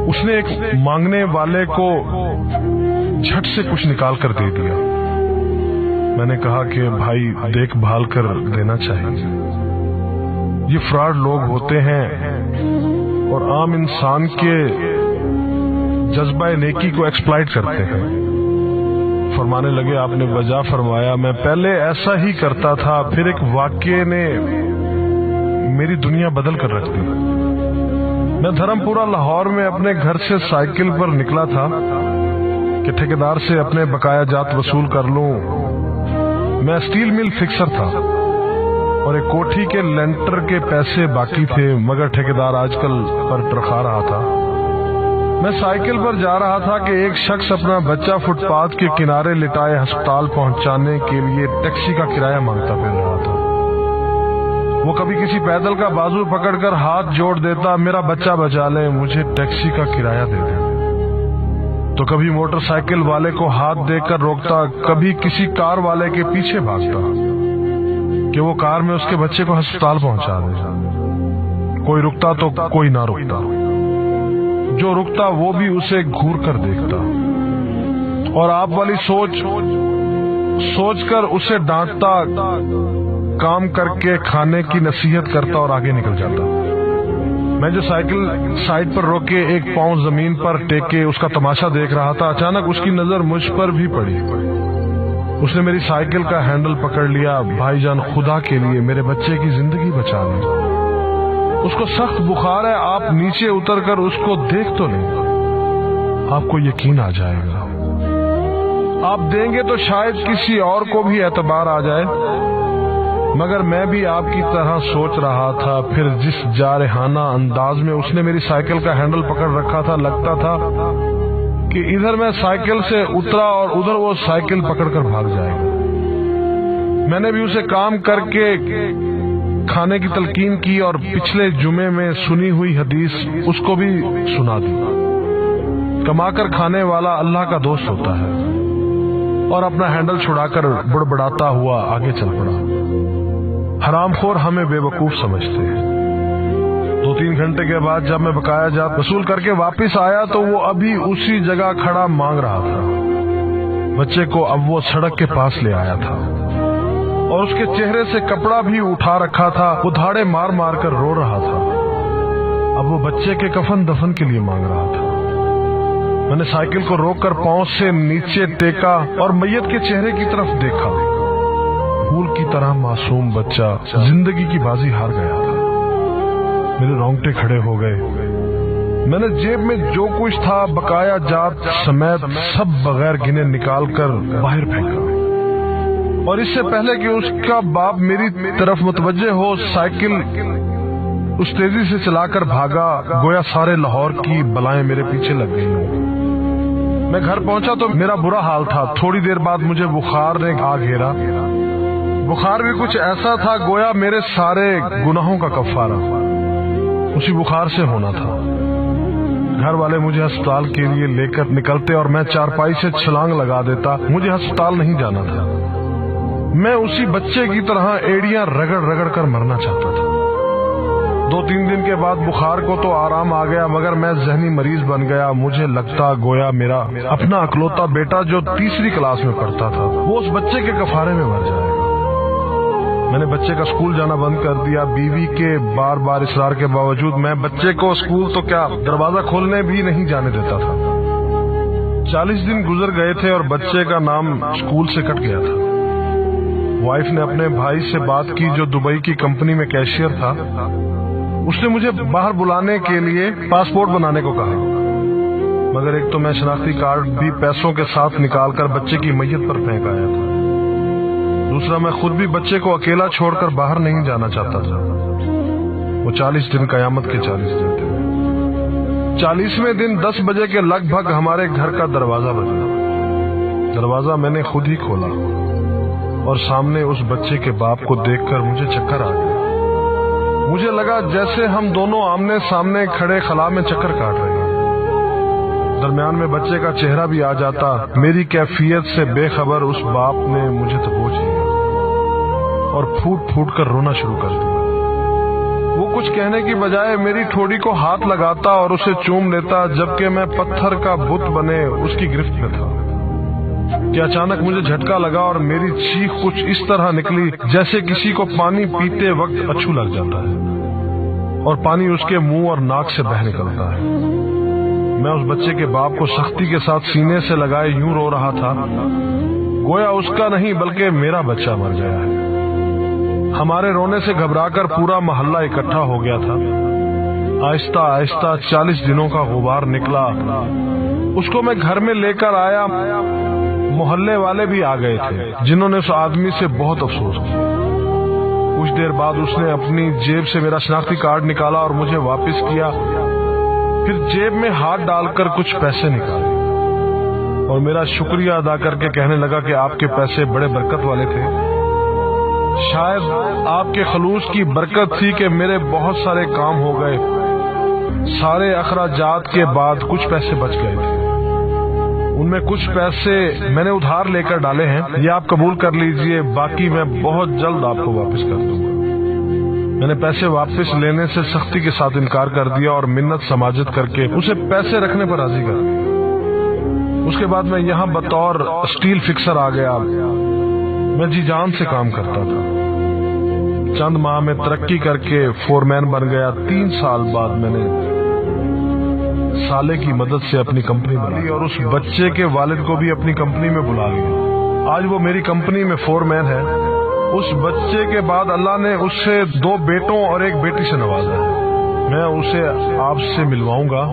اس نے ایک مانگنے والے کو جھٹ سے کچھ نکال کر دے دیا۔ میں نے کہا کہ بھائی دیکھ بھال کر دینا چاہیے، یہ فراڈ لوگ ہوتے ہیں اور عام انسان کے جذبہ نیکی کو ایکسپلائٹ کرتے ہیں۔ فرمانے لگے آپ نے وجہ فرمایا میں پہلے ایسا ہی کرتا تھا، پھر ایک واقعے نے میری دنیا بدل کر رکھ دی۔ میں دھرم پورہ لاہور میں اپنے گھر سے سائیکل پر نکلا تھا کہ ٹھیکیدار سے اپنے بقایا جات وصول کر لوں۔ میں اسٹیل مل فکسر تھا اور ایک کوٹھی کے لینٹر کے پیسے باقی تھے، مگر ٹھیکیدار آج کل پر ٹرخا رہا تھا۔ میں سائیکل پر جا رہا تھا کہ ایک شخص اپنا بچہ فٹ پاتھ کے کنارے لٹائے ہسپتال پہنچانے کے لیے ٹیکسی کا کرایہ مانگتا پھر رہا تھا۔ وہ کبھی کسی پیدل کا بازو پکڑ کر ہاتھ جوڑ دیتا، میرا بچہ بچا لیں، مجھے ٹیکسی کا کرایہ دے دیں۔ تو کبھی موٹر سائیکل والے کو ہاتھ دے کر روکتا، کبھی کسی کار والے کے پیچھے بھاگتا کہ وہ کار میں اس کے بچے کو ہسپتال پہنچا دے۔ کوئی رکتا تو کوئی نہ رکتا، جو رکتا وہ بھی اسے گھور کر دیکھتا اور آپ والی سوچ کر اسے ڈانٹتا، کام کر کے کھانے کی نصیحت کرتا اور آگے نکل جاتا۔ میں جو سائیکل سائیڈ پر روکے ایک پاؤں زمین پر ٹیکے اس کا تماشا دیکھ رہا تھا، اچانک اس کی نظر مجھ پر بھی پڑی۔ اس نے میری سائیکل کا ہینڈل پکڑ لیا۔ بھائی جان خدا کے لیے میرے بچے کی زندگی بچا لیں، اس کو سخت بخار ہے، آپ نیچے اتر کر اس کو دیکھ تو لیں، آپ کو یقین آ جائے گا۔ آپ دیں گے تو شاید کسی اور کو بھی اعتبار آ جائے، مگر میں بھی آپ کی طرح سوچ رہا تھا۔ پھر جس جارحانہ انداز میں اس نے میری سائیکل کا ہینڈل پکڑ رکھا تھا، لگتا تھا کہ ادھر میں سائیکل سے اترا اور ادھر وہ سائیکل پکڑ کر بھاگ جائے گا۔ میں نے بھی اسے کام کر کے کھانے کی تلقین کی اور پچھلے جمعے میں سنی ہوئی حدیث اس کو بھی سنا دی۔ کما کر کھانے والا اللہ کا دوست ہوتا ہے، اور اپنا ہینڈل چھڑا کر بڑبڑاتا ہوا آگے چل پڑا۔ حرام خور ہمیں بے وقوف سمجھتے ہیں۔ 2-3 گھنٹے کے بعد جب میں بقایا جات وصول کر کے واپس آیا تو وہ ابھی اسی جگہ کھڑا مانگ رہا تھا۔ بچے کو اب وہ سڑک کے پاس لے آیا تھا اور اس کے چہرے سے کپڑا بھی اٹھا رکھا تھا، وہ دھاڑے مار مار کر رو رہا تھا۔ اب وہ بچے کے کفن دفن کے لیے مانگ رہا تھا۔ میں نے سائیکل کو روک کر پاؤں سے نیچے ٹیکا اور میت کے چہرے کی طرف دیکھا۔ پھول کی طرح معصوم بچہ زندگی کی بازی ہار گیا تھا۔ میرے رونگٹے کھڑے ہو گئے۔ میں نے جیب میں جو کچھ تھا بقایا جات سمیت سب بغیر گنے نکال کر باہر پھینکا، اور اس سے پہلے کہ اس کا باپ میری طرف متوجہ ہو، سائیکل اس تیزی سے چلا کر بھاگا گویا سارے لاہور کی بلائیں میرے پیچھے لگ گئی ہوں۔ میں گھر پہنچا تو میرا برا حال تھا۔ تھوڑی دیر بعد مجھے بخار نے آ گھیرا۔ بخار بھی کچھ ایسا تھا گویا میرے سارے گناہوں کا کفارہ اسی بخار سے ہونا تھا۔ گھر والے مجھے ہسپتال کے لیے لے کر نکلتے اور میں چارپائی سے چھلانگ لگا دیتا۔ مجھے ہسپتال نہیں جانا تھا، میں اسی بچے کی طرح ایڑیاں رگڑ رگڑ کر مرنا چاہتا تھا۔ 2-3 دن کے بعد بخار کو تو آرام آ گیا، مگر میں ذہنی مریض بن گیا۔ مجھے لگتا گویا میرا اپنا اکلوتا بیٹا جو 3ری کلاس میں پڑھتا تھا وہ اس بچے کے کفارے میں مر جائے گا۔ میں نے بچے کا اسکول جانا بند کر دیا۔ بیوی کے بار بار اصرار کے باوجود میں بچے کو اسکول تو کیا دروازہ کھولنے بھی نہیں جانے دیتا تھا۔ 40 دن گزر گئے تھے اور بچے کا نام اسکول سے کٹ گیا تھا۔ وائف نے اپنے بھائی سے بات کی جو دبئی کی کمپنی میں کیشیئر تھا۔ اس نے مجھے باہر بلانے کے لیے پاسپورٹ بنانے کو کہا، مگر ایک تو میں شناختی کارڈ بھی پیسوں کے ساتھ نکال کر بچے کی میت پر پھینک آیا تھا، دوسرا میں خود بھی بچے کو اکیلا چھوڑ کر باہر نہیں جانا چاہتا تھا۔ وہ 40 دن قیامت کے 40 دن تھے۔ 40ویں دن 10 بجے کے لگ بھگ ہمارے گھر کا دروازہ بجا۔ دروازہ میں نے خود ہی کھولا اور سامنے اس بچے کے باپ کو دیکھ کر مجھے چکر آ گیا۔ مجھے لگا جیسے ہم دونوں آمنے سامنے کھڑے خلا میں چکر کاٹ رہے ہیں۔ درمیان میں بچے کا چہرہ بھی آ جاتا۔ میری کیفیت سے بے خبر اس باپ نے مجھے دبوچ لیا اور پھوٹ پھوٹ کر رونا شروع کر دیا۔ وہ کچھ کہنے کی بجائے میری ٹھوڑی کو ہاتھ لگاتا اور اسے چوم لیتا، جبکہ میں پتھر کا بت بنے اس کی گرفت میں تھا کہ اچانک مجھے جھٹکا لگا اور میری چیخ کچھ اس طرح نکلی جیسے کسی کو پانی پیتے وقت اچھو لگ جاتا ہے اور پانی اس کے منہ اور ناک سے بہہ نکلتا ہے۔ میں اس بچے کے باپ کو سختی کے ساتھ سینے سے لگائے یوں رو رہا تھا گویا اس کا نہیں بلکہ میرا بچہ مر گیا ہے۔ ہمارے رونے سے گھبرا کر پورا محلہ اکٹھا ہو گیا تھا۔ آہستہ آہستہ 40 دنوں کا غبار نکلا۔ اس کو میں گھر میں لے کر آیا۔ محلے والے بھی آ گئے تھے جنہوں نے اس آدمی سے بہت افسوس کیا۔ کچھ دیر بعد اس نے اپنی جیب سے میرا شناختی کارڈ نکالا اور مجھے واپس کیا، پھر جیب میں ہاتھ ڈال کر کچھ پیسے نکالے اور میرا شکریہ ادا کر کے کہنے لگا کہ آپ کے پیسے بڑے برکت والے تھے۔ شاید آپ کے خلوص کی برکت تھی کہ میرے بہت سارے کام ہو گئے۔ سارے اخراجات کے بعد کچھ پیسے بچ گئے تھے، ان میں کچھ پیسے میں نے ادھار لے کر ڈالے ہیں، یہ آپ قبول کر لیجئے، باقی میں بہت جلد آپ کو واپس کر دوں گا۔ میں نے پیسے واپس لینے سے سختی کے ساتھ انکار کر دیا اور منت سماجت کر کے اسے پیسے رکھنے پر راضی کر دیا۔ اس کے بعد میں یہاں بطور اسٹیل فکسر آ گیا۔ میں جی جان سے کام کرتا تھا۔ چند ماہ میں ترقی کر کے فورمین بن گیا۔ 3 سال بعد میں نے سالے کی مدد سے اپنی کمپنی بنائی اور اس بچے کے والد کو بھی اپنی کمپنی میں بلا لیا۔ آج وہ میری کمپنی میں فورمین ہے۔ اس بچے کے بعد اللہ نے اس سے 2 بیٹوں اور 1 بیٹی سے نوازا ہے۔ میں اسے آپ سے ملواؤں گا،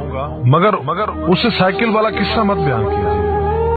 مگر اسے سائیکل والا قصہ مت بیان کیا۔